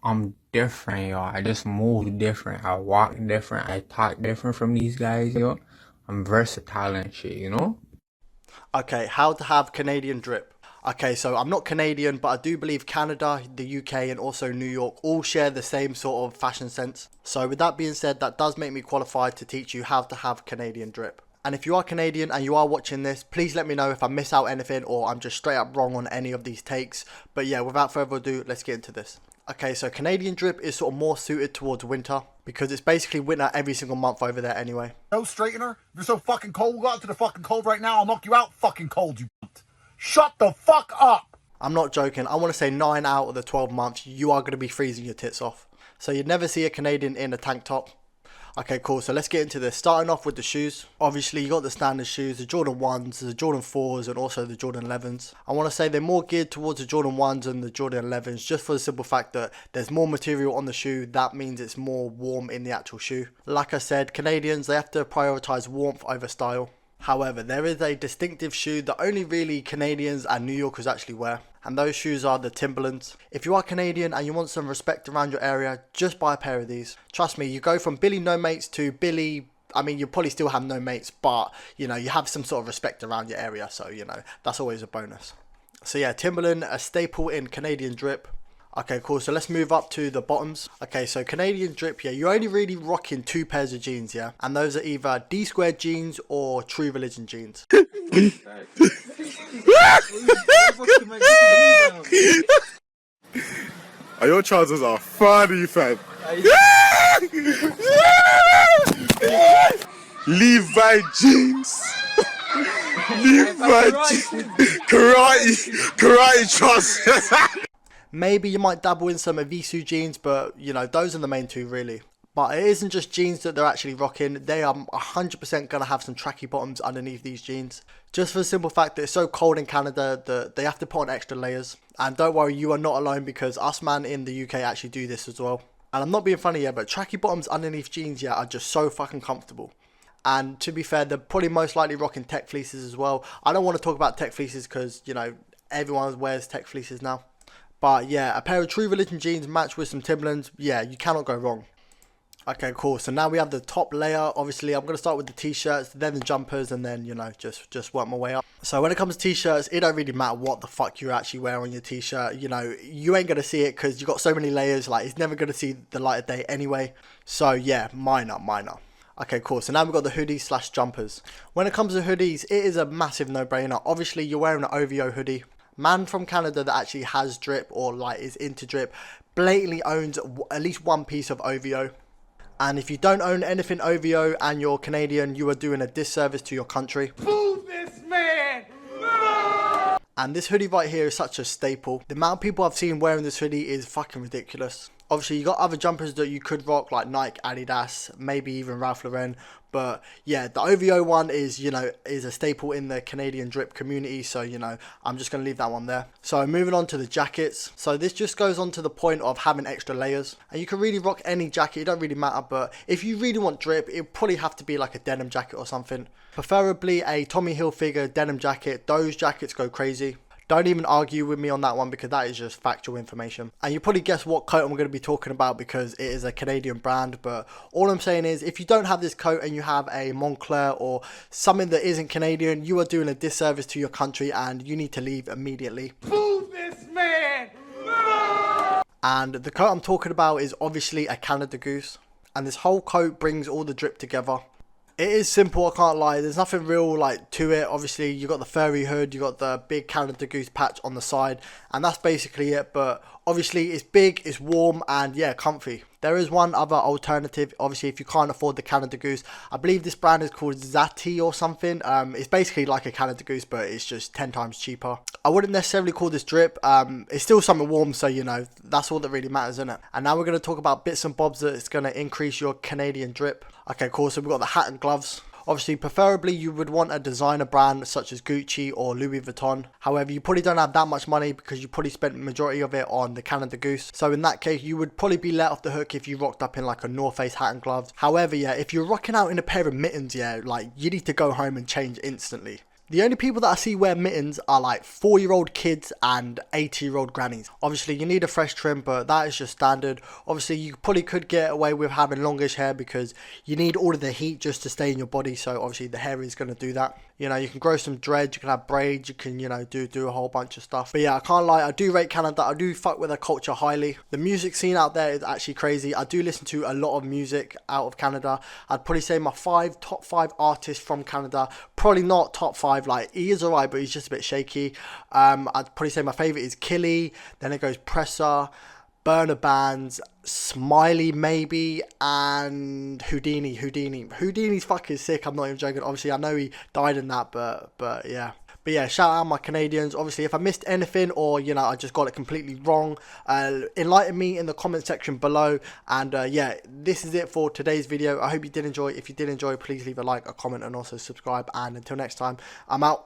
I'm different, yo. I just move different. I walk different. I talk different from these guys, yo. I'm versatile and shit, you know? Okay, how to have Canadian drip. Okay, so I'm not Canadian, but I do believe Canada, the UK, and also New York all share the same sort of fashion sense. So with that being said, that does make me qualified to teach you how to have Canadian drip. And if you are Canadian and you are watching this, please let me know if I miss out anything or I'm just straight up wrong on any of these takes. But yeah, without further ado, let's get into this. Okay, so Canadian drip is sort of more suited towards winter because it's basically winter every single month over there anyway. No straightener? If you're so fucking cold, go out to the fucking cold right now. I'll knock you out fucking cold, you cunt. Shut the fuck up! I'm not joking. I want to say 9 out of the 12 months, you are going to be freezing your tits off. So you'd never see a Canadian in a tank top. Okay, cool. So let's get into this. Starting off with the shoes. Obviously, you got the standard shoes, the Jordan 1s, the Jordan 4s, and also the Jordan 11s. I want to say they're more geared towards the Jordan 1s and the Jordan 11s, just for the simple fact that there's more material on the shoe. That means it's more warm in the actual shoe. Like I said, Canadians, they have to prioritize warmth over style. However, there is a distinctive shoe that only really Canadians and New Yorkers actually wear, and those shoes are the Timberlands. If you are Canadian and you want some respect around your area, just buy a pair of these. Trust me, you go from Billy No Mates to Billy, I mean, you probably still have no mates, but, you know, you have some sort of respect around your area, so, you know, that's always a bonus. So yeah, Timberland, a staple in Canadian drip. Okay, cool. So let's move up to the bottoms. Okay, so Canadian drip, yeah, you're only really rocking 2 pairs of jeans, yeah? And those are either D squared jeans or True Religion jeans. Your trousers are funny, fam. Levi jeans. Levi jeans. Karate trousers. Maybe you might dabble in some Avisu jeans, but, you know, those are the main 2 really. But it isn't just jeans that they're actually rocking. They are 100% going to have some tracky bottoms underneath these jeans. Just for the simple fact that it's so cold in Canada that they have to put on extra layers. And don't worry, you are not alone because us man in the UK actually do this as well. And I'm not being funny here, but tracky bottoms underneath jeans, yeah, are just so fucking comfortable. And to be fair, they're probably most likely rocking tech fleeces as well. I don't want to talk about tech fleeces because, you know, everyone wears tech fleeces now. But yeah, a pair of True Religion jeans matched with some Timberlands, yeah, you cannot go wrong. Okay, cool. So now we have the top layer. Obviously, I'm going to start with the t-shirts, then the jumpers, and then, you know, just work my way up. So when it comes to t-shirts, it don't really matter what the fuck you actually wear on your t-shirt. You know, you ain't going to see it because you got so many layers. Like, it's never going to see the light of day anyway. So yeah, minor. Okay, cool. So now we've got the hoodies slash jumpers. When it comes to hoodies, it is a massive no-brainer. Obviously, you're wearing an OVO hoodie. Man from Canada that actually has drip or like is into drip blatantly owns at least one piece of OVO. And if you don't own anything OVO and you're Canadian, you are doing a disservice to your country. Move this man! And this hoodie right here is such a staple. The amount of people I've seen wearing this hoodie is fucking ridiculous. Obviously, you got other jumpers that you could rock like Nike, Adidas, maybe even Ralph Lauren. But yeah, the OVO one is, you know, is a staple in the Canadian drip community. So, you know, I'm just going to leave that one there. So moving on to the jackets. So this just goes on to the point of having extra layers. And you can really rock any jacket. It don't really matter. But if you really want drip, it probably have to be like a denim jacket or something. Preferably a Tommy Hilfiger denim jacket. Those jackets go crazy. Don't even argue with me on that one because that is just factual information. And you probably guess what coat I'm going to be talking about because it is a Canadian brand. But all I'm saying is if you don't have this coat and you have a Montclair or something that isn't Canadian, you are doing a disservice to your country and you need to leave immediately. Move this man! And the coat I'm talking about is obviously a Canada Goose. And this whole coat brings all the drip together. It is simple, I can't lie. There's nothing real like to it. Obviously, you got the furry hood, you got the big Canada Goose patch on the side, and that's basically it. But obviously, it's big, it's warm, and yeah, comfy. There is one other alternative. Obviously, if you can't afford the Canada Goose, I believe this brand is called Zati or something. It's basically like a Canada Goose, but it's just 10 times cheaper. I wouldn't necessarily call this drip. It's still something warm, so you know that's all that really matters, isn't it? And now we're going to talk about bits and bobs that's going to increase your Canadian drip. Okay, cool. So we've got the hat and gloves. Obviously, preferably you would want a designer brand such as Gucci or Louis Vuitton. However, you probably don't have that much money because you probably spent the majority of it on the Canada Goose. So in that case, you would probably be let off the hook if you rocked up in like a North Face hat and gloves. However, yeah, if you're rocking out in a pair of mittens, yeah, like you need to go home and change instantly. The only people that I see wear mittens are like 4-year-old kids and 80-year-old grannies. Obviously, you need a fresh trim, but that is just standard. Obviously, you probably could get away with having longish hair because you need all of the heat just to stay in your body. So obviously, the hair is going to do that. You know, you can grow some dreads, you can have braids, you can, you know, do a whole bunch of stuff. But yeah, I can't lie, I do rate Canada. I do fuck with their culture highly. The music scene out there is actually crazy. I do listen to a lot of music out of Canada. I'd probably say my top 5 artists from Canada. Probably not top 5, like he is alright, but he's just a bit shaky. I'd probably say my favourite is Killy, then it goes Presser, Burner Bands, Smiley maybe, and Houdini. Houdini's fucking sick, I'm not even joking. Obviously, I know he died in that, but yeah. But yeah, shout out my Canadians. Obviously, if I missed anything or, you know, I just got it completely wrong, enlighten me in the comment section below. And yeah, this is it for today's video. I hope you did enjoy. If you did enjoy, please leave a like, a comment, and also subscribe. And until next time, I'm out.